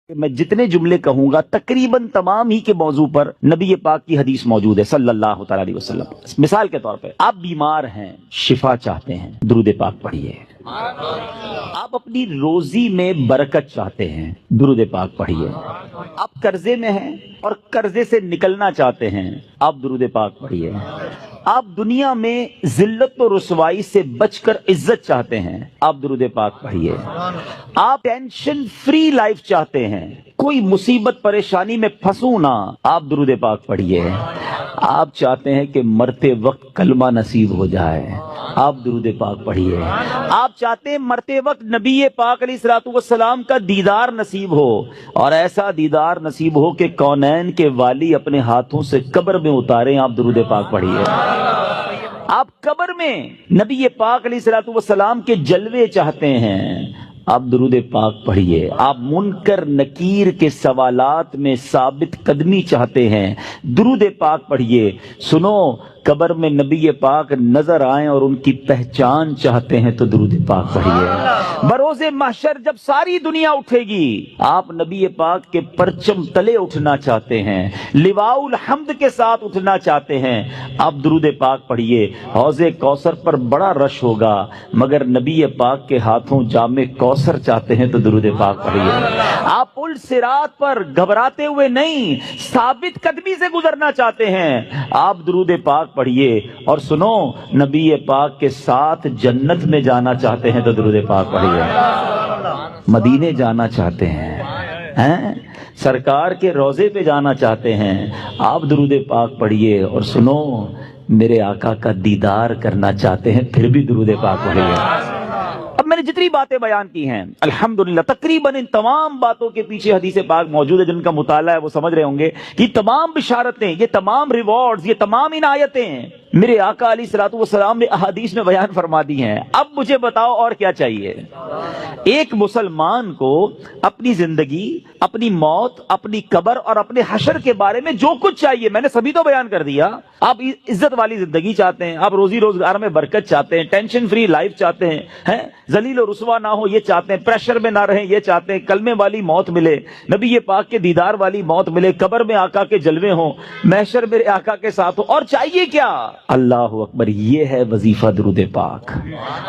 میں جتنے جملے کہوں گا تقریباً تمام ہی کے موضوع پر نبی پاک کی حدیث موجود ہے صلی اللہ تعالی علیہ وسلم۔ مثال کے طور پہ آپ بیمار ہیں، شفا چاہتے ہیں، درود پاک پڑھیے۔ آپ اپنی روزی میں برکت چاہتے ہیں، درود پاک پڑھیے۔ آپ قرضے میں ہیں اور قرضے سے نکلنا چاہتے ہیں، آپ درود پاک پڑھیے۔ آپ دنیا میں ذلت و رسوائی سے بچ کر عزت چاہتے ہیں، آپ درود پاک پڑھیے۔ آپ ٹینشن فری لائف چاہتے ہیں، کوئی مصیبت پریشانی میں پھنسوں نہ، آپ درود پاک پڑھیے۔ آپ چاہتے ہیں کہ مرتے وقت کلمہ نصیب ہو جائے، آپ درود پاک پڑھیے۔ آپ چاہتے ہیں مرتے وقت نبی پاک علیہ الصلوۃ والسلام کا دیدار نصیب ہو، اور ایسا دیدار نصیب ہو کہ کونین کے والی اپنے ہاتھوں سے قبر میں اتاریں، آپ درود پاک پڑھیے۔ آپ قبر میں نبی پاک علیہ الصلوۃ والسلام کے جلوے چاہتے ہیں، آپ درود پاک پڑھیے۔ آپ منکر نکیر کے سوالات میں ثابت قدمی چاہتے ہیں، درود پاک پڑھیے۔ سنو، قبر میں نبی پاک نظر آئیں اور ان کی پہچان چاہتے ہیں تو درود پاک پڑھیے۔ بروز محشر جب ساری دنیا اٹھے گی، آپ نبی پاک کے پرچم تلے اٹھنا چاہتے ہیں، لواء الحمد کے ساتھ اٹھنا چاہتے ہیں، آپ درود پاک پڑھیے۔ حوض کوثر پر بڑا رش ہوگا، مگر نبی پاک کے ہاتھوں جام کوثر چاہتے ہیں تو درود پاک پڑھیے۔ آپ پل صراط پر گھبراتے ہوئے نہیں، ثابت قدمی سے گزرنا چاہتے ہیں، آپ درود پاک پڑھیے۔ اور سنو، نبی پاک کے ساتھ جنت میں جانا چاہتے ہیں تو درود پاک پڑھیے۔ مدینے جانا چاہتے ہیں، سرکار کے روضے پہ جانا چاہتے ہیں، آپ درود پاک پڑھیے۔ اور سنو، میرے آقا کا دیدار کرنا چاہتے ہیں، پھر بھی درود پاک پڑھیے۔ اب میں نے جتنی باتیں بیان کی ہیں الحمدللہ تقریباً ان تمام باتوں کے پیچھے حدیث پاک موجود ہے، جن کا مطالعہ ہے وہ سمجھ رہے ہوں گے کہ تمام بشارتیں، یہ تمام ریوارڈز، یہ تمام عنایتیں میرے آقا علیہ الصلوۃ والسلام نے احادیث میں بیان فرما دی ہیں۔ اب مجھے بتاؤ اور کیا چاہیے؟ ایک مسلمان کو اپنی زندگی، اپنی موت، اپنی قبر اور اپنے حشر کے بارے میں جو کچھ چاہیے میں نے سبھی تو بیان کر دیا۔ آپ عزت والی زندگی چاہتے ہیں، آپ روزی روزگار میں برکت چاہتے ہیں، ٹینشن فری لائف چاہتے ہیں، ذلیل و رسوا نہ ہو یہ چاہتے ہیں، پریشر میں نہ رہیں یہ چاہتے ہیں، کلمے والی موت ملے، نبی پاک کے دیدار والی موت ملے، قبر میں آقا کے جلوے ہوں، محشر میرے آقا کے ساتھ ہو، اور چاہیے کیا؟ اللہ اکبر، یہ ہے وظیفہ درود پاک۔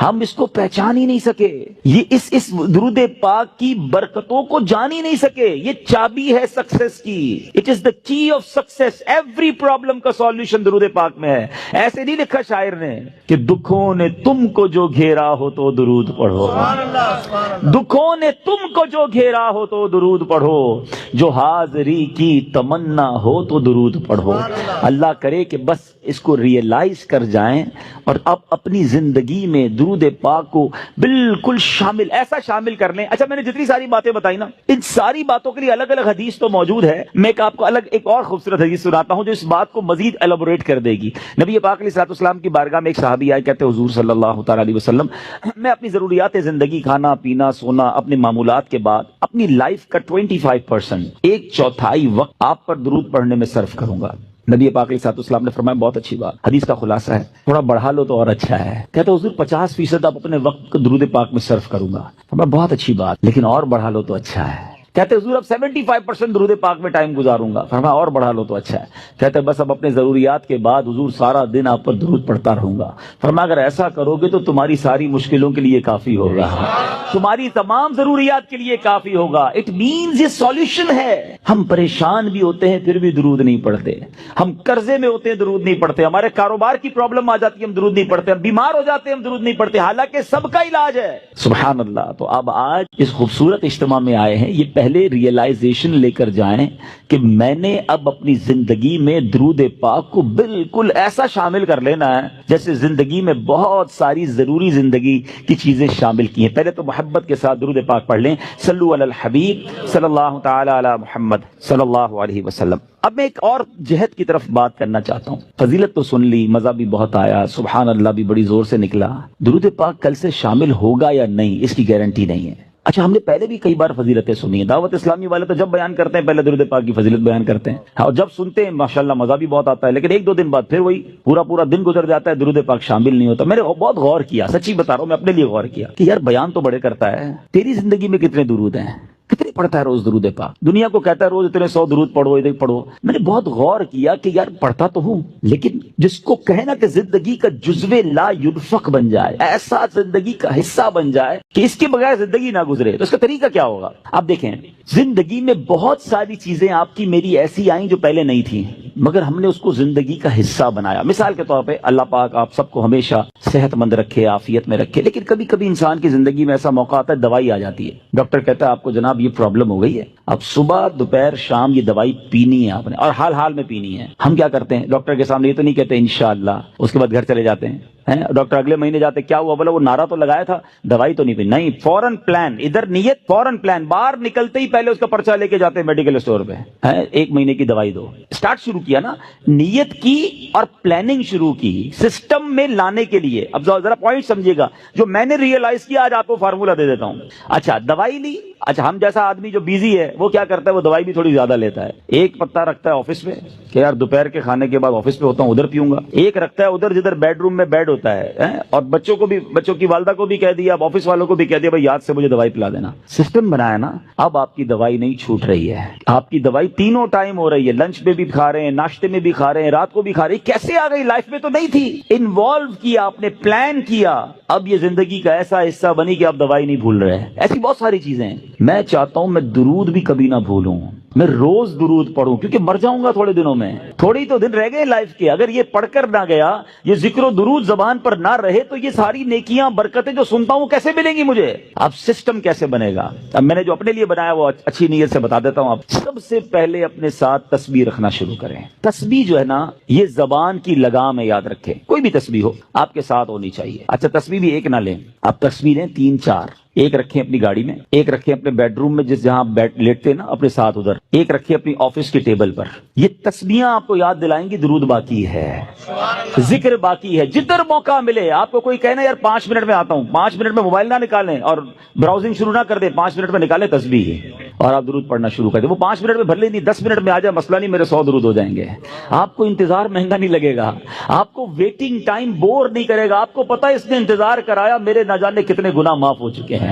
ہم اس کو پہچان ہی نہیں سکے، یہ اس درود پاک کی برکتوں کو جان ہی نہیں سکے۔ یہ چابی ہے سکسیس کی، اٹ از دا کی آف سکسیس۔ ایوری پرابلم کا سولوشن درود پاک میں ہے۔ ایسے نہیں لکھا شاعر نے کہ دکھوں نے تم کو جو گھیرا ہو تو درود پڑھو، دکھوں نے تم کو جو گھیرا ہو تو درود پڑھو، جو حاضری کی تمنا ہو تو درود پڑھو۔ اللہ کرے کہ بس اس کو ریئلائز کر جائیں اور اب اپنی زندگی میں درود پاک کو بالکل شامل، ایسا شامل کر لیں۔ اچھا، میں نے جتنی ساری باتیں بتائی نا، ان ساری باتوں کے لیے الگ الگ حدیث تو موجود ہے، میں آپ کو الگ ایک اور خوبصورت حدیث سناتا ہوں جو اس بات کو مزید ایلابوریٹ کر دے گی۔ نبی پاک علیہ الصلوۃ والسلام کی بارگاہ میں ایک صحابی آئے، کہتے حضور صلی اللہ تعالی علیہ وسلم، میں اپنی ضروریات زندگی، کھانا پینا سونا، اپنے معمولات کے بعد اپنی لائف کا 25%، ایک چوتھائی وقت آپ پر درود پڑھنے میں صرف کروں گا۔ نبی پاک علیہ الصلوۃ والسلام نے فرمایا بہت اچھی بات، حدیث کا خلاصہ ہے، تھوڑا بڑھا لو تو اور اچھا ہے۔ کہتے حضور 50% آپ اپنے وقت کو درود پاک میں صرف کروں گا۔ فرمایا بہت اچھی بات، لیکن اور بڑھا لو تو اچھا ہے۔ کہتے حضور اب 75% درود پاک میں ٹائم گزاروں گا۔ فرمایا اور بڑھا لو تو اچھا ہے۔ کہتے بس اب اپنے ضروریات کے بعد حضور سارا دن آپ پر درود پڑھتا رہوں گا۔ فرمایا اگر ایسا کرو گے تو تمہاری ساری مشکلوں کے لیے کافی ہوگا، تمہاری تمام ضروریات کے لیے کافی ہوگا۔ اٹ مینز یہ سولوشن ہے۔ ہم پریشان بھی ہوتے ہیں پھر بھی درود نہیں پڑھتے، ہم قرضے میں ہوتے ہیں درود نہیں پڑھتے، ہمارے کاروبار کی پرابلم آ جاتی ہے ہم درود نہیں پڑھتے، ہم بیمار ہو جاتے ہیں ہم درود نہیں پڑھتے، حالانکہ سب کا علاج ہے۔ سبحان اللہ۔ تو اب آج اس خوبصورت اجتماع میں آئے ہیں، یہ پہلے ریئلائزیشن لے کر جائیں کہ میں نے اب اپنی زندگی میں درود پاک کو بالکل ایسا شامل کر لینا ہے جیسے زندگی میں بہت ساری ضروری زندگی کی چیزیں شامل کی ہیں۔ پہلے تو محبت کے ساتھ درود پاک پڑھ لیں، صلو علی الحبیب صلی اللہ تعالی علی محمد صلی اللہ علیہ وسلم۔ اب میں ایک اور جہت کی طرف بات کرنا چاہتا ہوں۔ فضیلت تو سن لی، مزہ بھی بہت آیا، سبحان اللہ بھی بڑی زور سے نکلا، درود پاک کل سے شامل ہوگا یا نہیں اس کی گارنٹی نہیں ہے۔ اچھا، ہم نے پہلے بھی کئی بار فضیلتیں سنی ہیں، دعوت اسلامی والے تو جب بیان کرتے ہیں پہلے درود پاک کی فضیلت بیان کرتے ہیں، اور جب سنتے ہیں ماشاءاللہ مزہ بھی بہت آتا ہے، لیکن ایک دو دن بعد پھر وہی پورا دن گزر جاتا ہے، درود پاک شامل نہیں ہوتا۔ میں نے بہت غور کیا، سچی بتا رہا ہوں، میں اپنے لیے غور کیا کہ یار بیان تو بڑے کرتا ہے، تیری زندگی میں کتنے درود ہیں، کتنے پڑھتا ہے روز درود پاک؟ دنیا کو کہتا ہے روز اتنے 100 درود پڑھو، ادھر پڑھو. میں نے بہت غور کیا کہ یار پڑھتا تو ہوں، لیکن جس کو کہے نا کہ زندگی کا جزو لا ينفق بن جائے، ایسا زندگی کا حصہ بن جائے کہ اس کے بغیر زندگی نہ گزرے، تو اس کا طریقہ کیا ہوگا؟ آپ دیکھیں، زندگی میں بہت ساری چیزیں آپ کی میری ایسی آئیں جو پہلے نہیں تھیں، مگر ہم نے اس کو زندگی کا حصہ بنایا. مثال کے طور پہ اللہ پاک آپ سب کو ہمیشہ صحت مند رکھے، عافیت میں رکھے، لیکن کبھی کبھی انسان کی زندگی میں ایسا موقع آتا ہے دوائی آ جاتی ہے. ڈاکٹر کہتا ہے آپ کو جناب یہ پرابلم ہو گئی ہے، اب صبح دوپہر شام یہ دوائی پینی ہے آپ نے، اور حال حال میں پینی ہے. ہم کیا کرتے ہیں؟ ڈاکٹر کے سامنے یہ تو نہیں کہتے انشاءاللہ، اس کے بعد گھر چلے جاتے ہیں. ڈاکٹر اگلے مہینے جاتے، کیا ہوا؟ بولا وہ نعرہ تو لگایا تھا، دوائی تو نہیں پی. نہیں، فوراً پلان، ادھر نیت، فوراً پلان. باہر نکلتے ہی پہلے اس کا پرچہ لے کے جاتے ہیں میڈیکل اسٹور پہ، 1 مہینے کی دوائی دو. اسٹارٹ شروع کیا نا، نیت کی اور پلاننگ شروع کی سسٹم میں لانے کے لیے. اب ذرا پوائنٹ سمجھیے گا، جو میں نے ریئلائز کیا آج آپ کو فارمولہ دے دیتا ہوں. اچھا دوائی لی، اچھا ہم جیسا آدمی جو بیزی ہے وہ کیا کرتا ہے؟ وہ دوائی بھی تھوڑی زیادہ لیتا ہے. ایک پتا رکھتا ہے آفس میں کہ یار دوپہر کے کھانے کے بعد آفس پہ ہوتا ہوں ادھر پیوں گا. ایک رکھتا ہے ادھر جدھر بیڈ روم میں بیڈ ہوتا ہے، اور بچوں کو بھی، بچوں کی والدہ کو بھی کہہ دیا، اب آفس والوں کو بھی کہہ دیا بھائی یاد سے مجھے دوائی پلا دینا. سسٹم بنایا نا. اب آپ کی دوائی نہیں چھوٹ رہی ہے، آپ کی دوائی تینوں ٹائم ہو رہی ہے. لنچ میں بھی کھا رہے ہیں، ناشتے میں بھی کھا رہے ہیں، رات کو بھی کھا رہے ہیں. کیسے آ گئی؟ لائف میں تو نہیں تھی. انوالو کیا آپ نے، پلان کیا، اب یہ زندگی کا ایسا حصہ بنی کہ آپ دوائی نہیں بھول رہے. ایسی بہت ساری چیزیں ہیں. میں چاہتا ہوں میں درود بھی کبھی نہ بھولوں، میں روز درود پڑھوں، کیونکہ مر جاؤں گا تھوڑے دنوں میں. تھوڑی تو دن رہ گئے لائف کے، اگر یہ پڑھ کر نہ گیا، یہ ذکر و درود زبان پر نہ رہے، تو یہ ساری نیکیاں برکتیں جو سنتا ہوں کیسے ملیں گی مجھے؟ اب سسٹم کیسے بنے گا؟ اب میں نے جو اپنے لیے بنایا وہ اچھی نیت سے بتا دیتا ہوں. آپ سب سے پہلے اپنے ساتھ تسبیح رکھنا شروع کریں. تسبیح جو ہے نا، یہ زبان کی لگام ہے، یاد رکھیں. کوئی بھی تسبیح ہو آپ کے ساتھ ہونی چاہیے. اچھا تسبیح بھی ایک نہ لیں، آپ تسبیح لیں 3-4. ایک رکھیں اپنی گاڑی میں، ایک رکھیں اپنے بیڈ روم میں جہاں بیٹھ لیٹتے ہیں نا اپنے ساتھ ادھر، ایک رکھیں اپنی آفس کی ٹیبل پر. یہ تسبیحاں آپ کو یاد دلائیں گی درود باقی ہے، ذکر باقی ہے. جدھر موقع ملے آپ کو کوئی کہنا یار 5 منٹ میں آتا ہوں، 5 منٹ میں موبائل نہ نکالیں اور براؤزنگ شروع نہ کر دیں، 5 منٹ میں نکالیں تسبیح اور آپ درود پڑھنا شروع کر دیں. وہ 5 منٹ میں بھلے نہیں 10 منٹ میں آ جائے، مسئلہ نہیں، میرے 100 درود ہو جائیں گے. آپ کو انتظار مہنگا نہیں لگے گا، آپ کو ویٹنگ ٹائم بور نہیں کرے گا. آپ کو پتہ ہے اس نے انتظار کرایا، میرے نہ جانے کتنے گناہ معاف ہو چکے ہیں.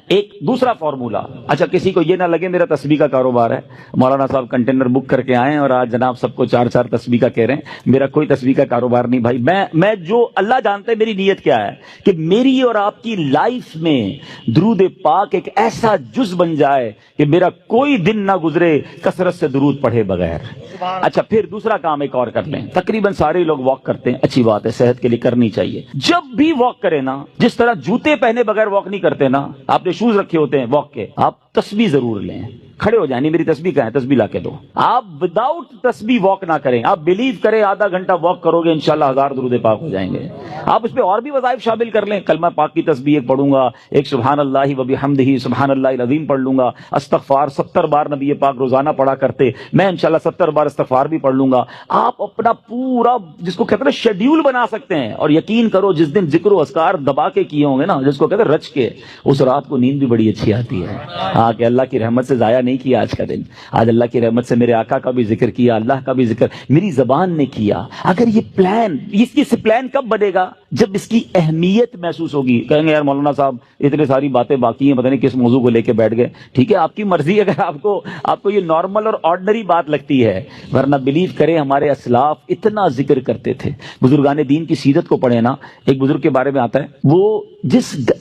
ایک دوسرا فارمولا. اچھا کسی کو یہ نہ لگے میرا تسبیح کا کاروبار ہے، مولانا صاحب کنٹینر بک کر کے آئے اور آج جناب سب کو 4 تسبیح کا کہہ رہے ہیں. میرا کوئی تسبیح کا کاروبار نہیں بھائی. میں جو اللہ جانتے میری نیت کیا ہے کہ میری اور آپ کی لائف میں درود پاک ایک ایسا جز بن جائے کہ میرا کوئی دن نہ گزرے کثرت سے درود پڑھے بغیر. اچھا پھر دوسرا کام ایک اور کر لیں. تقریباً سارے لوگ واک کرتے ہیں، اچھی بات ہے، صحت کے لیے کرنی چاہیے. جب بھی واک کریں نا، جس طرح جوتے پہنے بغیر واک نہیں کرتے نا، آپ نے شوز رکھے ہوتے ہیں واک کے، آپ تسبیح ضرور لیں. کھڑے ہو جائیں، نہیں میری تسبیح کہاں ہے، تسبیح لا کے دو. آپ وداؤٹ تسبیح واک نہ کریں. آپ بلیو کریں آدھا گھنٹہ واک کرو گے انشاءاللہ 1000 درود پاک ہو جائیں گے. آپ اس پہ اور بھی وظائف شامل کر لیں. کلمہ پاک کی تسبیح ایک پڑھوں گا، ایک سبحان اللہ و بحمدہ سبحان اللہ العظیم پڑھ لوں گا. استغفار 70 بار نبی پاک روزانہ پڑھا کرتے، میں انشاءاللہ 70 بار استغفار بھی پڑھ لوں گا. آپ اپنا پورا جس کو کہتے ہیں شیڈیول بنا سکتے ہیں. اور یقین کرو جس دن ذکر و اذکار دبا کے کیے ہوں گے نا، جس کو کہتے ہیں رچ کے، اس رات کو نیند بھی بڑی اچھی آتی ہے. ہاں کہ اللہ کی رحمت سے ضائع نہیں کیا آج کا دن. آج اللہ کی رحمت سے میرے آقا کا بھی ذکر کیا، اللہ کا بھی ذکر میری زبان نے کیا. اگر یہ پلان، اس پلان کب بنے گا؟ جب اس کی اہمیت محسوس ہوگی. کہیں گے یار مولانا صاحب اتنے ساری باتیں باقی ہیں، پتہ نہیں کس موضوع کو لے کے بیٹھ گئے. ٹھیک ہے آپ کی مرضی، اگر آپ کو یہ نارمل اور آرڈنری بات لگتی ہے، ورنہ بلیو کریں ہمارے اسلاف اتنا ذکر کرتے تھے. بزرگان دین کی سیرت کو پڑھیں نا، ایک بزرگ کے بارے میں آتا ہے وہ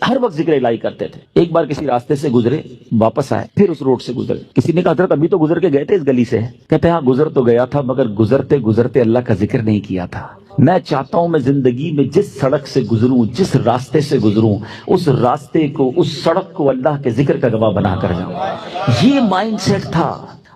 ہر وقت ذکر الہی کرتے تھے. ایک بار کسی راستے سے گزرے، واپس آئے، پھر اس روڈ سے گزرے. کسی نے کہا حضرت ابھی تو گزر کے گئے تھے اس گلی سے. کہتے ہیں ہاں گزر تو گیا تھا، مگر گزرتے گزرتے اللہ کا ذکر نہیں کیا تھا. میں چاہتا ہوں میں زندگی میں جس سڑک سے گزروں، جس راستے سے گزروں، اس راستے کو، اس سڑک کو اللہ کے ذکر کا گواہ بنا کر جاؤں. یہ مائنڈ سیٹ تھا.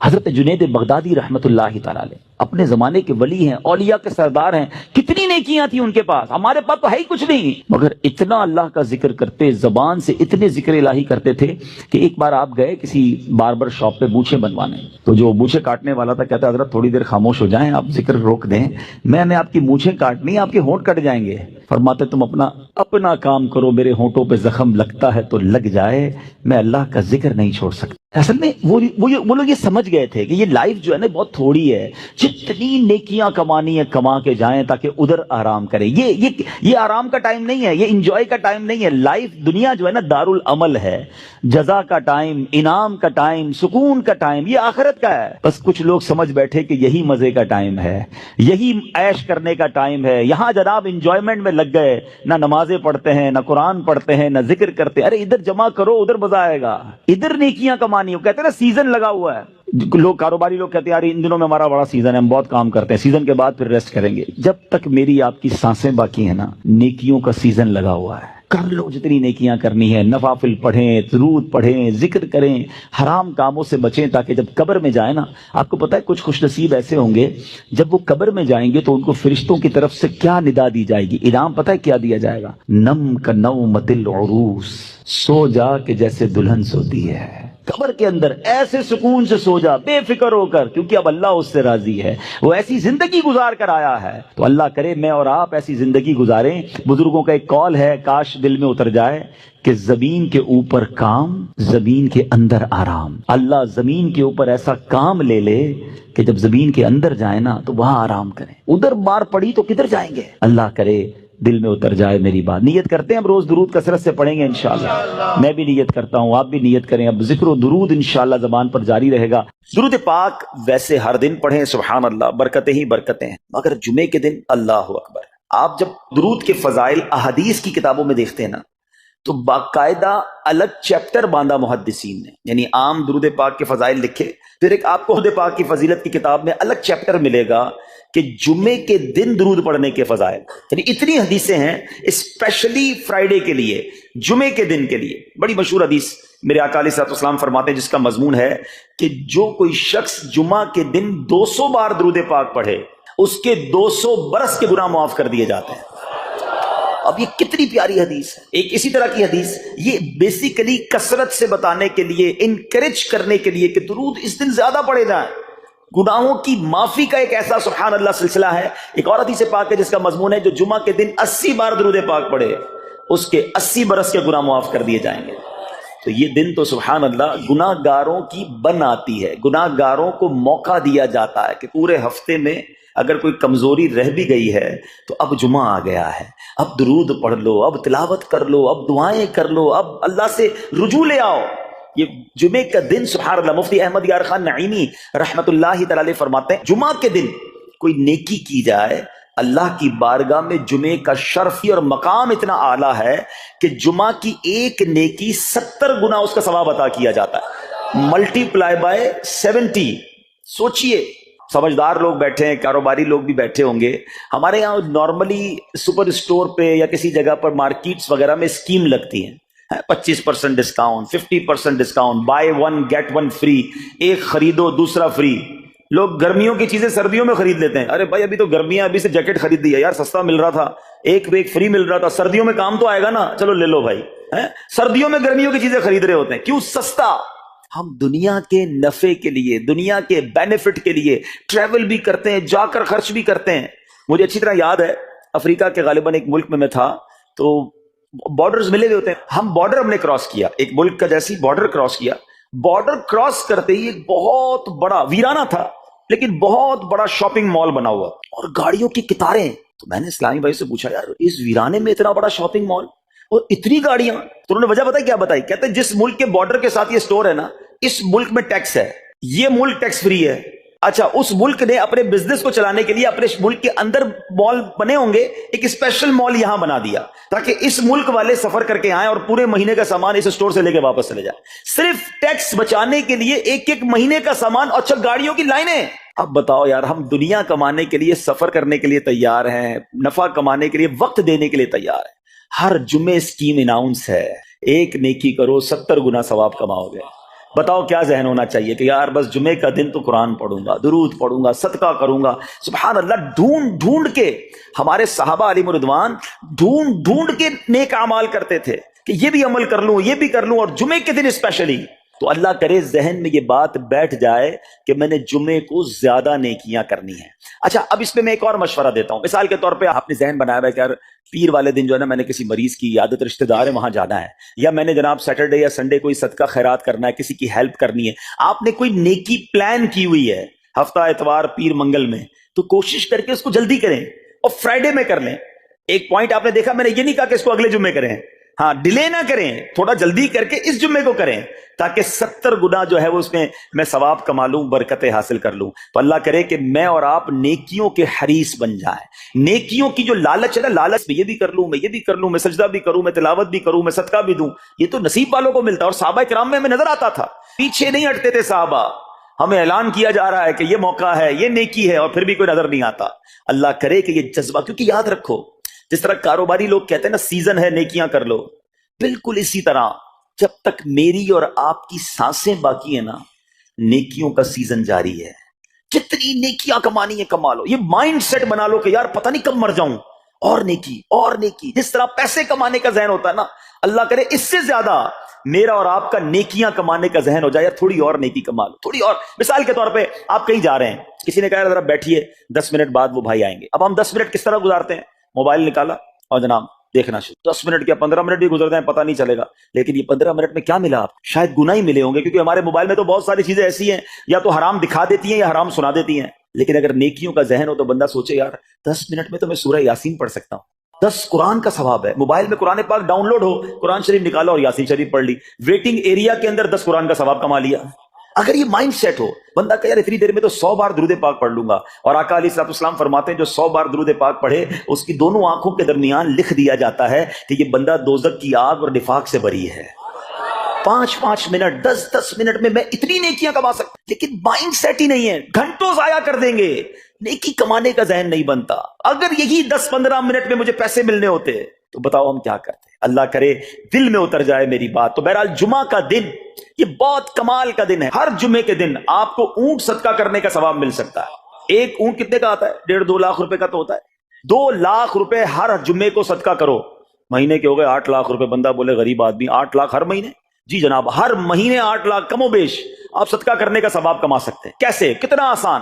حضرت جنید بغدادی رحمت اللہ تعالی علیہ اپنے زمانے کے ولی ہیں، اولیاء کے سردار ہیں. کتنی نیکیاں تھیں ان کے پاس، ہمارے پاس تو ہے ہی کچھ نہیں، مگر اتنا اللہ کا ذکر کرتے، زبان سے اتنے ذکر الہی کرتے تھے کہ ایک بار آپ گئے کسی باربر شاپ پہ مونچھیں بنوانے. تو جو مونچھیں کاٹنے والا تھا کہتا حضرت تھوڑی دیر خاموش ہو جائیں، آپ ذکر روک دیں، میں نے آپ کی مونچھیں کاٹنی، آپ کے ہونٹ کٹ جائیں گے. فرماتے تم اپنا کام کرو، میرے ہونٹوں پہ زخم لگتا ہے تو لگ جائے، میں اللہ کا ذکر نہیں چھوڑ سکتا. اصل میں وہ لوگ یہ سمجھ گئے تھے کہ یہ لائف جو ہے نا بہت تھوڑی ہے. جتنی نیکیاں کمانی ہے کما کے جائیں تاکہ ادھر آرام کریں. یہ آرام کا ٹائم نہیں ہے, یہ انجوائے کا ٹائم نہیں ہے. لائف دنیا جو ہے نا دار العمل ہے, جزا کا ٹائم, انعام کا ٹائم, سکون کا ٹائم, یہ آخرت کا ہے. بس کچھ لوگ سمجھ بیٹھے کہ یہی مزے کا ٹائم ہے, یہی عیش کرنے کا ٹائم ہے. یہاں جناب انجوائمنٹ میں لگ گئے, نہ نمازیں پڑھتے ہیں, نہ قرآن پڑھتے ہیں, نہ ذکر کرتے ہیں. ارے ادھر جمع کرو, ادھر مزہ آئے گا. ادھر نیکیاں کمانی ہو, کہتے ہیں نا سیزن لگا ہوا ہے. لوگ کاروباری لوگ کہتے ہیں یار ان دنوں میں ہمارا بڑا سیزن ہے, ہم بہت کام کرتے ہیں, سیزن کے بعد پھر ریسٹ کریں گے. جب تک میری آپ کی سانسیں باقی ہیں نا, نیکیوں کا سیزن لگا ہوا ہے. کر لو جتنی نیکیاں کرنی ہے, نوافل پڑھیں, درود پڑھیں, ذکر کریں, حرام کاموں سے بچیں, تاکہ جب قبر میں جائیں نا, آپ کو پتہ ہے کچھ خوش نصیب ایسے ہوں گے جب وہ قبر میں جائیں گے تو ان کو فرشتوں کی طرف سے کیا ندا دی جائے گی, انعام پتہ ہے کیا دیا جائے گا؟ نم کا نومۃ العروس, سو جا کہ جیسے دلہن سوتی ہے. قبر کے اندر ایسے سکون سے سو جا, بے فکر ہو کر, کیونکہ اب اللہ اس سے راضی ہے, وہ ایسی زندگی گزار کر آیا ہے. تو اللہ کرے میں اور آپ ایسی زندگی گزاریں. بزرگوں کا ایک قول ہے, کاش دل میں اتر جائے کہ زمین کے اوپر کام, زمین کے اندر آرام. اللہ زمین کے اوپر ایسا کام لے لے کہ جب زمین کے اندر جائیں نا تو وہاں آرام کریں. ادھر مار پڑی تو کدھر جائیں گے؟ اللہ کرے دل میں اتر جائے میری بات. نیت کرتے ہیں ہم روز درود کثرت سے پڑھیں گے انشاءاللہ. میں بھی نیت کرتا ہوں, آپ بھی نیت کریں. اب ذکر و درود انشاءاللہ زبان پر جاری رہے گا. درود پاک ویسے ہر دن پڑھیں, سبحان اللہ, برکتیں ہی برکتیں ہیں, مگر جمعے کے دن اللہ اکبر. آپ جب درود کے فضائل احادیث کی کتابوں میں دیکھتے ہیں نا, تو باقاعدہ الگ چیپٹر باندھا محدثین نے. یعنی عام درود پاک کے فضائل لکھے, پھر ایک آپ کو درود پاک کی فضیلت کی کتاب میں الگ چیپٹر ملے گا کہ جمعے کے دن درود پڑھنے کے فضائل. یعنی اتنی حدیثیں ہیں اسپیشلی فرائیڈے کے لیے, جمعے کے دن کے لیے. بڑی مشہور حدیث میرے آقا علیہ الصلوۃ والسلام فرماتے ہیں, جس کا مضمون ہے کہ جو کوئی شخص جمعہ کے دن 200 بار درود پاک پڑھے, اس کے 200 برس کے گناہ معاف کر دیے جاتے ہیں. اب یہ کتنی پیاری حدیث ہے. ایک اسی طرح کی حدیث, یہ بیسیکلی کثرت سے بتانے کے لیے, انکریج کرنے کے لیے کہ درود اس دن زیادہ پڑھے جائیں. گناہوں کی معافی کا ایک ایسا سبحان اللہ سلسلہ ہے. ایک اور حدیث پاک ہے جس کا مضمون ہے جو جمعہ کے دن 80 بار درود پاک پڑھے, اس کے 80 برس کے گناہ معاف کر دیے جائیں گے. تو یہ دن تو سبحان اللہ گناہ گاروں کی بن آتی ہے. گناہ گاروں کو موقع دیا جاتا ہے کہ پورے ہفتے میں اگر کوئی کمزوری رہ بھی گئی ہے تو اب جمعہ آ گیا ہے, اب درود پڑھ لو, اب تلاوت کر لو, اب دعائیں کر لو, اب اللہ سے رجوع لے آؤ. یہ جمعے کا دن سبحان اللہ, مفتی احمد یار خان نعیمی رحمت اللہ تعالی علیہ فرماتے ہیں, جمعہ کے دن کوئی نیکی کی جائے, اللہ کی بارگاہ میں جمعے کا شرفی اور مقام اتنا اعلیٰ ہے کہ جمعہ کی ایک نیکی 70 گنا اس کا ثواب عطا کیا جاتا ہے, ملٹی پلائی بائی 70. سوچئے, سمجھدار لوگ بیٹھے ہیں, کاروباری لوگ بھی بیٹھے ہوں گے. ہمارے یہاں نارملی سپر اسٹور پہ یا کسی جگہ پر مارکیٹس وغیرہ میں اسکیم لگتی ہیں, 25% discount, 50% discount, buy 1 get 1 free, ایک خریدو دوسرا فری. لوگ گرمیوں کی چیزیں سردیوں میں خرید لیتے ہیں. ارے بھائی ابھی تو گرمیاں, ابھی سے جیکٹ خرید دی ہے یار, سستا مل رہا تھا, ایک فری مل رہا تھا, سردیوں میں کام تو آئے گا نا, چلو لے لو بھائی. سردیوں میں گرمیوں کی چیزیں خرید رہے ہوتے ہیں, کیوں؟ سستا. ہم دنیا کے نفع کے لیے, دنیا کے بینیفٹ کے لیے ٹریول بھی کرتے ہیں, جا کر خرچ بھی کرتے ہیں. مجھے اچھی طرح یاد ہے, افریقہ کے غالباً ایک ملک میں تھا, تو بارڈرز ملے ہوئے ہوتے ہیں. ہم بارڈر ہم نے کراس کیا, ایک ملک کا جیسی بارڈر کراس کیا. بارڈر کراس کرتے ہی ایک بہت بڑا, ویرانہ تھا لیکن بہت بڑا شاپنگ مال بنا ہوا اور گاڑیوں کی قطاریں. تو میں نے اسلامی بھائی سے پوچھا, یار اس ویرانے میں اتنا بڑا شاپنگ مال اور اتنی گاڑیاں؟ تو انہوں نے وجہ بتائی, کیا بتائی؟ کہتے ہیں جس ملک کے بارڈر کے ساتھ یہ سٹور ہے نا, اس ملک میں ٹیکس ہے, یہ ملک ٹیکس فری ہے. اچھا, اس ملک نے اپنے بزنس کو چلانے کے لیے اپنے ملک کے اندر مال بنے ہوں گے, ایک اسپیشل مال یہاں بنا دیا تاکہ اس ملک والے سفر کر کے آئیں اور پورے مہینے کا سامان اس سٹور سے لے کے واپس چلے جائیں, صرف ٹیکس بچانے کے لیے. ایک مہینے کا سامان, اچھا گاڑیوں کی لائنیں. اب بتاؤ یار, ہم دنیا کمانے کے لیے, سفر کرنے کے لیے تیار ہیں, نفع کمانے کے لیے وقت دینے کے لیے تیار ہیں. ہر جمعے اسکیم اناؤنس ہے, ایک نیکی کرو 70 گنا ثواب کماؤ گے. بتاؤ کیا ذہن ہونا چاہیے کہ یار بس جمعے کا دن تو قرآن پڑھوں گا, درود پڑھوں گا, صدقہ کروں گا. سبحان اللہ, ڈھونڈ کے ہمارے صحابہ علیہ رضوان ڈھونڈ کے نیک اعمال کرتے تھے کہ یہ بھی عمل کر لوں, یہ بھی کر لوں, اور جمعے کے دن اسپیشلی. تو اللہ کرے ذہن میں یہ بات بیٹھ جائے کہ میں نے جمعے کو زیادہ نیکیاں کرنی ہیں. اچھا, اب اس پہ میں ایک اور مشورہ دیتا ہوں. مثال کے طور پہ آپ نے ذہن بنایا ہوا ہے کہ یار پیر والے دن جو ہے نا, میں نے کسی مریض کی عیادت, رشتہ دار ہے وہاں جانا ہے, یا میں نے جناب سیٹرڈے یا سنڈے کوئی صدقہ خیرات کرنا ہے, کسی کی ہیلپ کرنی ہے. آپ نے کوئی نیکی پلان کی ہوئی ہے, ہفتہ اتوار پیر منگل میں، تو کوشش کر کے اس کو جلدی کریں اور فرائیڈے میں کر لیں۔ ایک پوائنٹ آپ نے دیکھا، میں نے یہ نہیں کہا کہ اس کو اگلے جمعے کریں، ہاں ڈیلے نہ کریں، تھوڑا جلدی کر کے اس جمعے کو کریں تاکہ 70 گنا جو ہے وہ اس میں ثواب کما لوں، برکتیں حاصل کر لوں۔ تو اللہ کرے کہ میں اور آپ نیکیوں کے حریص بن جائیں۔ نیکیوں کی جو لالچ ہے نا، لالچ میں یہ بھی کر لوں، میں یہ بھی کر لوں، میں سجدہ بھی کروں، میں تلاوت بھی کروں، میں صدقہ بھی دوں، یہ تو نصیب والوں کو ملتا ہے۔ اور صحابہ کرام میں ہمیں نظر آتا تھا، پیچھے نہیں ہٹتے تھے صحابہ، ہمیں اعلان کیا جا رہا ہے کہ یہ موقع ہے، یہ نیکی ہے، اور پھر بھی کوئی نظر نہیں آتا۔ اللہ کرے کہ یہ جذبہ، کیونکہ یاد رکھو جس طرح کاروباری لوگ کہتے ہیں نا سیزن ہے نیکیاں کر لو، بالکل اسی طرح جب تک میری اور آپ کی سانسیں باقی ہیں نا، نیکیوں کا سیزن جاری ہے۔ جتنی نیکیاں کمانی ہے کما لو، یہ مائنڈ سیٹ بنا لو کہ یار پتہ نہیں کب مر جاؤں، اور نیکی اور نیکی۔ جس طرح پیسے کمانے کا ذہن ہوتا ہے نا، اللہ کرے اس سے زیادہ میرا اور آپ کا نیکیاں کمانے کا ذہن ہو جائے، یار تھوڑی اور نیکی کما لو، تھوڑی اور۔ مثال کے طور پہ آپ کہیں جا رہے ہیں، کسی نے کہا ذرا بیٹھیے 10 منٹ بعد وہ بھائی آئیں گے۔ اب ہم 10 منٹ کس طرح گزارتے ہیں؟ موبائل نکالا اور جناب دیکھنا شروع، 10 منٹ کیا 15 منٹ بھی گزر جائیں پتہ نہیں چلے گا، لیکن یہ 15 منٹ میں کیا ملا؟ آپ شاید گناہ ہی ملے ہوں گے، کیونکہ ہمارے موبائل میں تو بہت ساری چیزیں ایسی ہیں یا تو حرام دکھا دیتی ہیں یا حرام سنا دیتی ہیں۔ لیکن اگر نیکیوں کا ذہن ہو تو بندہ سوچے یار 10 منٹ میں تو میں سورہ یاسین پڑھ سکتا ہوں، 10 قرآن کا ثواب ہے۔ موبائل میں قرآن پاک ڈاؤن لوڈ ہو، قرآن شریف نکالا اور یاسین شریف پڑھ لی، ویٹنگ ایریا کے اندر 10 قرآن کا ثواب کما لیا۔ اگر یہ مائنڈ سیٹ ہو، بندہ کہ یار اتنی دیر میں تو 100 بار درود پاک پڑھ لوں گا، اور آقا علیہ الصلوۃ والسلام فرماتے ہیں جو 100 بار درود پاک پڑھے اس کی دونوں آنکھوں کے درمیان لکھ دیا جاتا ہے کہ یہ بندہ دوزخ کی آگ اور نفاق سے بری ہے۔ 5 منٹ 10 منٹ میں میں اتنی نیکیاں کما سکتا، لیکن مائنڈ سیٹ ہی نہیں ہے، گھنٹوں ضائع کر دیں گے، نیکی کمانے کا ذہن نہیں بنتا۔ اگر یہی 10-15 منٹ میں مجھے پیسے ملنے ہوتے تو بتاؤ ہم کیا کرتے؟ اللہ کرے دل میں اتر جائے میری بات۔ تو بہرحال جمعہ کا دن یہ بہت کمال کا دن ہے۔ ہر جمعے کے دن آپ کو اونٹ صدقہ کرنے کا ثواب مل سکتا ہے۔ ایک اونٹ کتنے کا آتا ہے؟ 1.5-2 لاکھ روپے کا تو ہوتا ہے۔ 2 لاکھ روپے ہر جمعے کو صدقہ کرو، مہینے کے ہو گئے 8 لاکھ روپے۔ بندہ بولے غریب آدمی 8 لاکھ ہر مہینے؟ جی جناب، ہر مہینے 8 لاکھ کم و بیش آپ صدقہ کرنے کا ثواب کما سکتے ہیں۔ کیسے؟ کتنا آسان۔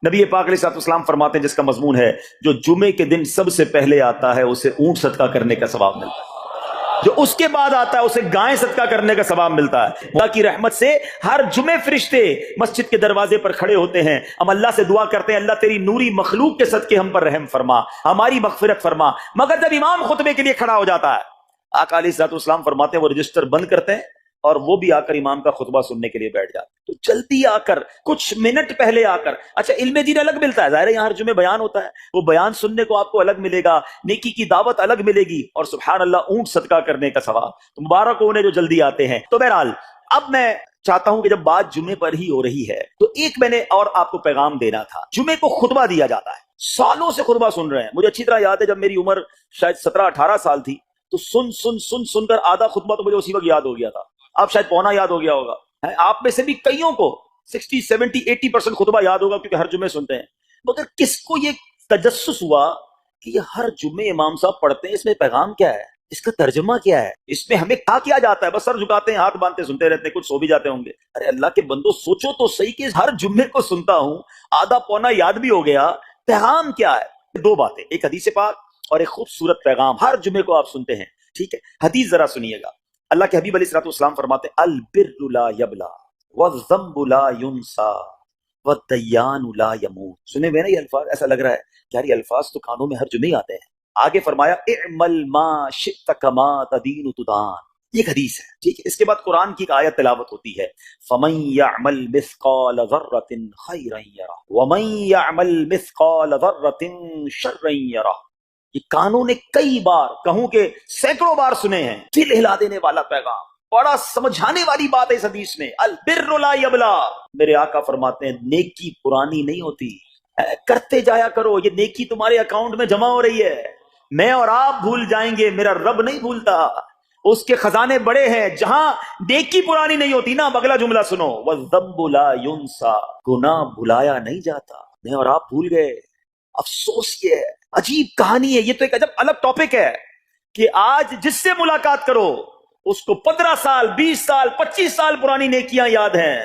نبی پاک علیہ الصلوۃ والسلام فرماتے ہیں جس کا مضمون ہے جو جمعے کے دن سب سے پہلے آتا ہے اسے اونٹ صدقہ کرنے کا ثواب ملتا ہے، جو اس کے بعد آتا ہے اسے گائے صدقہ کرنے کا ثواب ملتا ہے۔ اللہ کی رحمت سے ہر جمعے فرشتے مسجد کے دروازے پر کھڑے ہوتے ہیں، ہم اللہ سے دعا کرتے ہیں اللہ تیری نوری مخلوق کے صدقے ہم پر رحم فرما، ہماری مغفرت فرما۔ مگر جب امام خطبے کے لیے کھڑا ہو جاتا ہے، آقا علیہ الصلوۃ والسلام فرماتے ہیں وہ رجسٹر بند کرتے ہیں اور وہ بھی آ کر امام کا خطبہ سننے کے لیے بیٹھ جاتے ہیں۔ تو جلدی آ کر، کچھ منٹ پہلے آ کر، اچھا علم دین الگ ملتا ہے، ظاہر ہے یہاں ہر جمعے بیان ہوتا ہے، وہ بیان سننے کو آپ کو الگ ملے گا، نیکی کی دعوت الگ ملے گی، اور سبحان اللہ اونٹ صدقہ کرنے کا ثواب۔ تو مبارک ہو انہیں جو جلدی آتے ہیں۔ تو بہرحال اب میں چاہتا ہوں کہ جب بات جمعے پر ہی ہو رہی ہے تو ایک میں نے اور آپ کو پیغام دینا تھا۔ جمعے کو خطبہ دیا جاتا ہے، سالوں سے خطبہ سن رہے ہیں۔ مجھے اچھی طرح یاد ہے جب میری عمر شاید 17-18 سال تھی تو سن کر آدھا خطبہ تو مجھے اسی وقت یاد ہو گیا تھا، اب شاید پونا یاد ہو گیا ہوگا۔ آپ میں سے بھی کئیوں کو 60-70-80% خطبہ یاد ہوگا کیونکہ ہر جمعے سنتے ہیں۔ مگر کس کو یہ تجسس ہوا کہ یہ ہر جمعے امام صاحب پڑھتے ہیں، اس میں پیغام کیا ہے، اس کا ترجمہ کیا ہے، اس میں ہمیں کیا جاتا ہے؟ بس سر جھکاتے ہیں، ہاتھ باندھتے سنتے رہتے ہیں، کچھ سو بھی جاتے ہوں گے۔ ارے اللہ کے بندو سوچو تو صحیح کہ ہر جمعے کو سنتا ہوں، آدھا پونا یاد بھی ہو گیا، پیغام کیا ہے؟ 2 باتیں، ایک حدیث پاک اور ایک خوبصورت پیغام ہر جمعے کو آپ سنتے ہیں، ٹھیک ہے؟ حدیث ذرا سنیے گا۔ اللہ کے حبیب علیہ الصلوۃ والسلام فرماتے ہیں البر لا یبلا والذنب لا ینسا والدیان لا یموت۔ سنے ہوئے نا یہ الفاظ؟ ایسا لگ رہا ہے کہ یار یہ الفاظ تو کانوں میں ہر جمعے ہی آتے ہیں۔ آگے فرمایا اعمل ما شئت کما تدین تدان، یہ ایک حدیث ہے، ٹھیک ہے؟ اس کے بعد قرآن کی ایک آیت تلاوت ہوتی ہے فمن یعمل مثقال ذرۃ خیرا یرہ ومن یعمل مثقال ذرۃ شرا یرہ۔ یہ کانوں نے کئی بار، کہوں کہ سینکڑوں بار سنے ہیں، دل ہلا دینے والا پیغام، بڑا سمجھانے والی بات ہے اس حدیث میں۔ البر لا یبلا، میرے آقا فرماتے ہیں نیکی پرانی نہیں ہوتی، کرتے جایا کرو، یہ نیکی تمہارے اکاؤنٹ میں جمع ہو رہی ہے، میں اور آپ بھول جائیں گے، میرا رب نہیں بھولتا، اس کے خزانے بڑے ہیں۔ جہاں نیکی پرانی نہیں ہوتی نا، اگلا جملہ سنو والذنب لا ینسا، گناہ بھلایا نہیں جاتا، میں اور آپ بھول گئے۔ افسوس یہ ہے، عجیب کہانی ہے، یہ تو ایک عجب الگ ٹاپک ہے کہ آج جس سے ملاقات کرو اس کو 15 سال 20 سال 25 سال پرانی نیکیاں یاد ہیں۔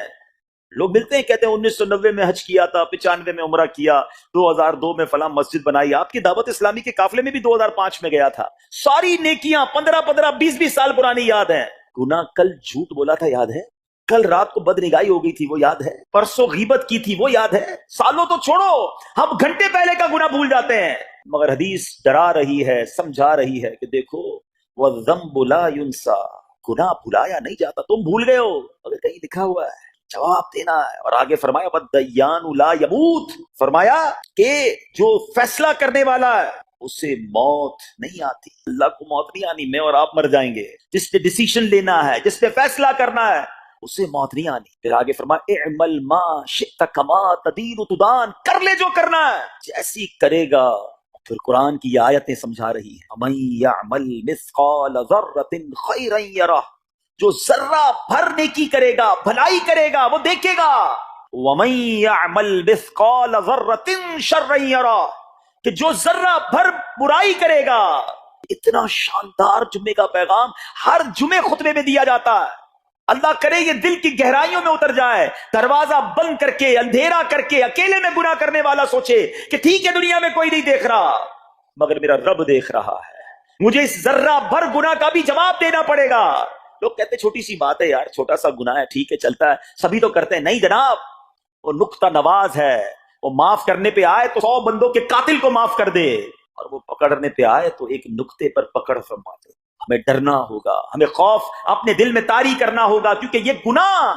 لوگ ملتے ہیں کہتے ہیں 1990 میں حج کیا تھا، 95 میں عمرہ کیا، 2002 میں فلاں مسجد بنائی، آپ کی دعوت اسلامی کے قافلے میں بھی 2005 میں گیا تھا۔ ساری نیکیاں 15 20 20 سال پرانی یاد ہیں۔ گناہ کل جھوٹ بولا تھا یاد ہے، کل رات کو بدنگاہی ہو گئی تھی وہ یاد ہے، پرسوں غیبت کی تھی وہ یاد ہے، سالوں تو چھوڑو ہم گھنٹے پہلے کا گناہ بھول جاتے ہیں، مگر حدیث ڈرا رہی ہے، سمجھا رہی ہے کہ دیکھو وَالذَّنبُ لَا يُنسَى، گناہ بھلایا نہیں جاتا، تم بھول گئے ہو اگر کہیں لکھا ہوا ہے جواب دینا ہے۔ اور آگے فرمایا وَالدَّيَّانُ لَا يَمُوتُ، فرمایا کہ جو فیصلہ کرنے والا ہے اسے موت نہیں آتی، اللہ کو موت نہیں آنی، میں اور آپ مر جائیں گے، جس نے ڈیسیشن لینا ہے، جس نے فیصلہ کرنا ہے اسے موت نہیں آنی۔ پھر آگے فرمایا اعمل ما شئت کما تدین تدان، کر لے جو کرنا ہے جیسی کرے گا۔ پھر قرآن کی یہ آیتیں سمجھا رہی ہیں وَمَن يَعْمَلْ مِثْقَالَ ذَرَّةٍ خَيْرًا يَرَهُ، جو ذرہ بھر نیکی کرے گا، بھلائی کرے گا، وہ دیکھے گا۔ وَمَن يَعْمَلْ مِثْقَالَ ذَرَّةٍ شَرًّا يَرَهُ، کہ جو ذرہ بھر برائی کرے گا۔ اتنا شاندار جمعے کا پیغام ہر جمعے خطبے میں دیا جاتا ہے، اللہ کرے یہ دل کی گہرائیوں میں اتر جائے، دروازہ بند کر کے، اندھیرا کر کے، اکیلے میں گناہ کرنے والا سوچے کہ ٹھیک ہے دنیا میں کوئی نہیں دیکھ رہا مگر میرا رب دیکھ رہا ہے، مجھے اس ذرہ بھر گناہ کا بھی جواب دینا پڑے گا۔ لوگ کہتے ہیں چھوٹی سی بات ہے یار، چھوٹا سا گناہ ہے، ٹھیک ہے چلتا ہے، سبھی تو کرتے ہیں۔ نہیں جناب، وہ نقطہ نواز ہے، وہ معاف کرنے پہ آئے تو 100 بندوں کے قاتل کو معاف کر دے، اور وہ پکڑنے پہ آئے تو ایک نقطے پر پکڑ فرما دے۔ ہمیں ڈرنا ہوگا، ہمیں خوف اپنے دل میں طاری کرنا ہوگا، کیونکہ یہ گناہ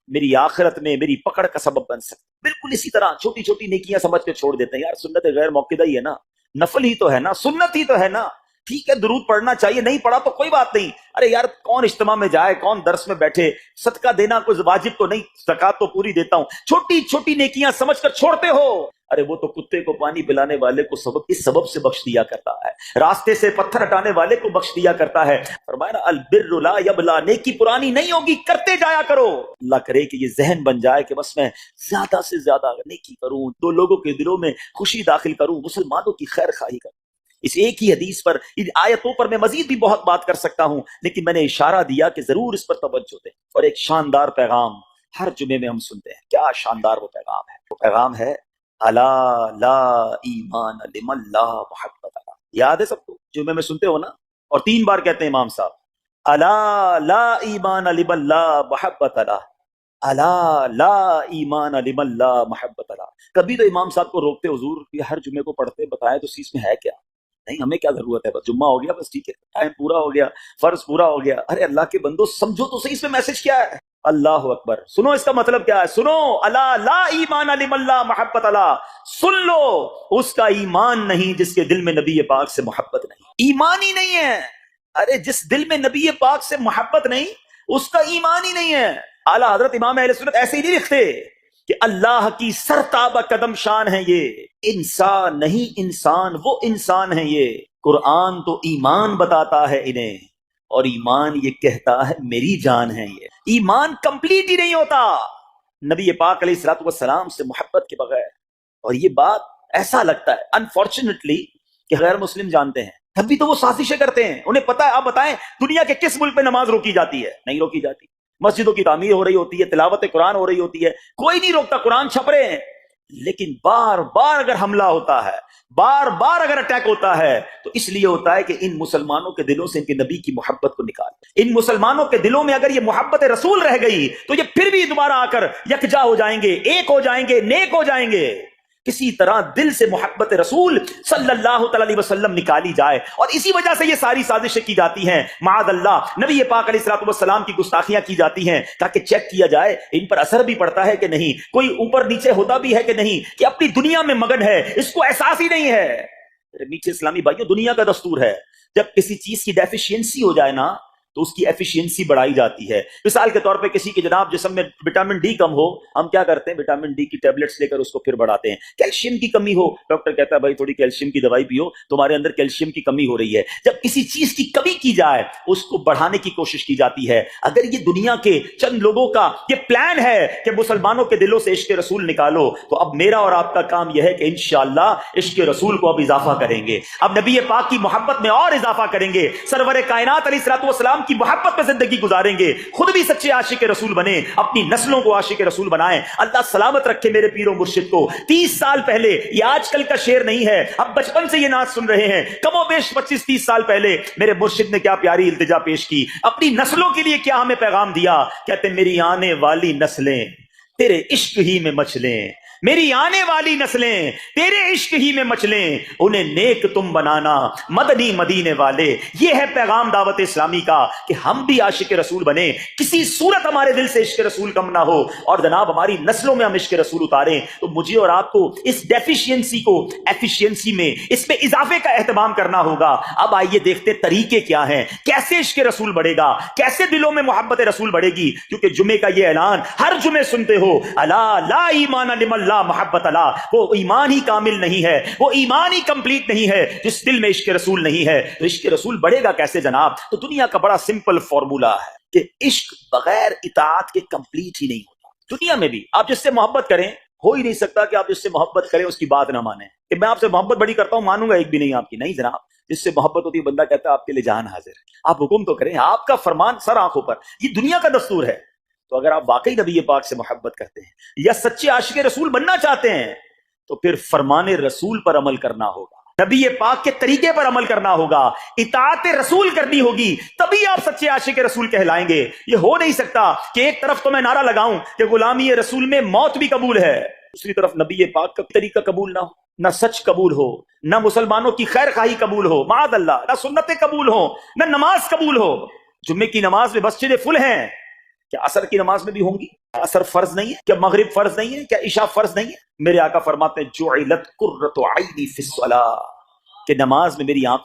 میری آخرت میں میری پکڑ کا سبب بن سکتا ہے۔ بالکل اسی طرح چھوٹی چھوٹی نیکیاں سمجھ کے چھوڑ دیتے ہیں، یار سنت غیر موقدہ ہی ہے نا، نفل ہی تو ہے نا، سنت ہی تو ہے نا، ٹھیک ہے درود پڑھنا چاہیے، نہیں پڑھا تو کوئی بات نہیں، ارے یار کون اجتماع میں جائے، کون درس میں بیٹھے، صدقہ دینا کوئی واجب تو نہیں، زکات تو پوری دیتا ہوں، چھوٹی چھوٹی نیکیاں سمجھ کر چھوڑتے ہو، ارے وہ تو کتے کو پانی پلانے والے کو اس سبب سے بخش دیا کرتا ہے، راستے سے پتھر ہٹانے والے کو بخش دیا کرتا ہے۔ فرمایا نا البر لا یبلا، نیکی پرانی نہیں ہوگی، کرتے جایا کرو۔ اللہ کرے کہ یہ ذہن بن جائے کہ بس میں زیادہ سے زیادہ نیکی کروں، دو لوگوں کے دلوں میں خوشی داخل کروں، مسلمانوں کی خیر خواہی کروں۔ اس ایک ہی حدیث پر، ان آیتوں پر میں مزید بھی بہت بات کر سکتا ہوں، لیکن میں نے اشارہ دیا کہ ضرور اس پر توجہ دیں۔ اور ایک شاندار پیغام ہر جمعے میں ہم سنتے ہیں، کیا شاندار وہ پیغام ہے، وہ پیغام ہے الا لا ایمان لمن لا محبت له، یاد ہے سب کو، جمعے میں سنتے ہو نا، اور 3 بار کہتے ہیں امام صاحب الا لا ایمان لمن لا محبت له، الا لا ایمان لمن لا محبت له۔ کبھی تو امام صاحب کو روکتے، حضور یہ ہر جمعے کو پڑھتے بتائیں تو اس میں ہے کیا؟ نہیں ہمیں کیا ضرورت ہے، بس جمعہ ہو گیا، بس ٹھیک ہے، ٹائم پورا ہو گیا، فرض پورا ہو گیا۔ ارے اللہ کے بندو سمجھو تو صحیح اس میں میسج کیا ہے۔ اللہ اکبر، سنو اس کا مطلب کیا ہے، سنو الا لا ایمان لمن لا محبت لا، سن لو اس کا ایمان نہیں جس کے دل میں نبی پاک سے محبت نہیں، ایمان ہی نہیں ہے۔ ارے جس دل میں نبی پاک سے محبت نہیں اس کا ایمان ہی نہیں ہے۔ اعلیٰ حضرت امام اہل سنت ایسے ہی نہیں لکھتے کہ اللہ کی سرتابہ قدم شان ہے یہ، انسان نہیں انسان، وہ انسان ہے یہ، قرآن تو ایمان بتاتا ہے انہیں، اور ایمان یہ کہتا ہے میری جان ہے یہ۔ ایمان کمپلیٹ ہی نہیں ہوتا نبی پاک علیہ الصلوۃ والسلام سے محبت کے بغیر، اور یہ بات ایسا لگتا ہے انفارچونیٹلی کہ غیر مسلم جانتے ہیں، تب بھی تو وہ سازشیں کرتے ہیں، انہیں پتا ہے۔ آپ بتائیں دنیا کے کس ملک میں نماز روکی جاتی ہے؟ نہیں روکی جاتی، مسجدوں کی تعمیر ہو رہی ہوتی ہے، تلاوت قرآن ہو رہی ہوتی ہے، کوئی نہیں روکتا، قرآن چھپ رہے ہیں، لیکن بار بار اگر حملہ ہوتا ہے، بار بار اگر اٹیک ہوتا ہے تو اس لیے ہوتا ہے کہ ان مسلمانوں کے دلوں سے ان کے نبی کی محبت کو نکال، ان مسلمانوں کے دلوں میں اگر یہ محبت رسول رہ گئی تو یہ پھر بھی دوبارہ آ کر یکجا ہو جائیں گے، ایک ہو جائیں گے، نیک ہو جائیں گے۔ کسی طرح دل سے محبت رسول صلی اللہ تعالی علیہ وسلم نکالی جائے، اور اسی وجہ سے یہ ساری سازشیں کی جاتی ہیں، معاذ اللہ نبی پاک علیہ الصلوۃ والسلام کی گستاخیاں کی جاتی ہیں تاکہ چیک کیا جائے ان پر اثر بھی پڑتا ہے کہ نہیں، کوئی اوپر نیچے ہوتا بھی ہے کہ نہیں، کہ اپنی دنیا میں مگن ہے، اس کو احساس ہی نہیں ہے۔ میٹھے اسلامی بھائیوں، دنیا کا دستور ہے جب کسی چیز کی ڈیفیشینسی ہو جائے نا تو اس کی ایفیشینسی بڑھائی جاتی ہے۔ مثال کے طور پہ کسی کے جناب جسم میں وٹامن ڈی کم ہو، ہم کیا کرتے ہیں، وٹامن ڈی کی ٹیبلٹس لے کر اس کو پھر بڑھاتے ہیں۔ کیلشیم کی کمی ہو، ڈاکٹر کہتا ہے بھائی تھوڑی کیلشیم کی دوائی پیو، تمہارے اندر کیلشیم کی کمی ہو رہی ہے۔ جب کسی چیز کی کمی کی جائے اس کو بڑھانے کی کوشش کی جاتی ہے۔ اگر یہ دنیا کے چند لوگوں کا یہ پلان ہے کہ مسلمانوں کے دلوں سے عشق رسول نکالو، تو اب میرا اور آپ کا کام یہ ہے کہ انشاءاللہ عشق رسول کو اب اضافہ کریں گے، اب نبی پاک کی محبت میں اور اضافہ کریں گے۔ سرور کائنات علیہ الصلوۃ والسلام السلام کی محبت میں زندگی گزاریں گے، خود بھی سچے عاشق رسول بنے، اپنی نسلوں کو عاشق رسول بنائیں۔ اللہ سلامت رکھے میرے پیر و مرشد کو۔ 30 سال پہلے، یہ آج کل کا شعر نہیں ہے، اب بچپن سے یہ نعت سن رہے ہیں، کم و بیش 25-30 سال پہلے میرے مرشد نے کیا پیاری التجا پیش کی، اپنی نسلوں کے لیے کیا ہمیں پیغام دیا۔ کہتے میری آنے والی نسلیں تیرے عشق ہی میں مچلیں، میری آنے والی نسلیں تیرے عشق ہی میں مچلیں، انہیں نیک تم بنانا مدنی مدینے والے۔ یہ ہے پیغام دعوت اسلامی کا کہ ہم بھی عاشق رسول بنیں، کسی صورت ہمارے دل سے عشق رسول کم نہ ہو، اور جناب ہماری نسلوں میں ہم عشق رسول اتاریں۔ تو مجھے اور آپ کو اس ڈیفیشینسی کو ایفیشینسی میں، اس میں اضافے کا اہتمام کرنا ہوگا۔ اب آئیے دیکھتے طریقے کیا ہیں، کیسے عشق رسول بڑھے گا، کیسے دلوں میں محبت رسول بڑھے گی، کیونکہ جمعے کا یہ اعلان ہر جمعے سنتے ہو، الا لا ایمان لمن لا محبت اللہ، وہ ایمان ہی کامل نہیں ہے، وہ ایمان ہی کمپلیٹ نہیں ہے جس دل میں عشق رسول نہیں ہے۔ تو عشق رسول بڑھے گا کیسے جناب؟ تو دنیا کا بڑا سمپل فارمولا ہے کہ عشق بغیر اطاعت کے کمپلیٹ ہی نہیں ہوتا۔ دنیا میں بھی آپ جس سے محبت کریں، ہو ہی نہیں سکتا کہ آپ جس سے محبت کریں اس کی بات نہ مانیں، کہ میں آپ سے محبت بڑی کرتا ہوں مانوں گا ایک بھی نہیں آپ کی، نہیں جناب۔ جس سے محبت ہوتی ہے بندہ کہتا ہے آپ کے لیے جان حاضر ہے، آپ حکم تو کریں، آپ کا فرمان سر آنکھوں پر، یہ دنیا کا دستور ہے۔ تو اگر آپ واقعی نبی پاک سے محبت کرتے ہیں یا سچے عاشق رسول بننا چاہتے ہیں تو پھر فرمان رسول پر عمل کرنا ہوگا، نبی پاک کے طریقے پر عمل کرنا ہوگا، اطاعت رسول کرنی ہوگی، تبھی آپ سچے عاشق رسول کہلائیں گے۔ یہ ہو نہیں سکتا کہ ایک طرف تو میں نعرہ لگاؤں کہ غلامی رسول میں موت بھی قبول ہے، دوسری طرف نبی پاک کا طریقہ قبول نہ ہو، نہ سچ قبول ہو، نہ مسلمانوں کی خیر خواہی قبول ہو، معاذ اللہ، نہ سنتیں قبول ہو، نہ نماز قبول ہو۔ جمعے کی نماز میں مسجدیں فل ہیں، کیا عصر کی نماز میں بھی ہوں گی؟ عصر فرض نہیں ہے؟ کیا مغرب فرض نہیں ہے؟ کیا عشاء فرض نہیں ہے؟ میرے آقا فرماتے ہیں جعلت قرۃ عینی فی الصلاۃ، کہ نماز میں میری آنکھ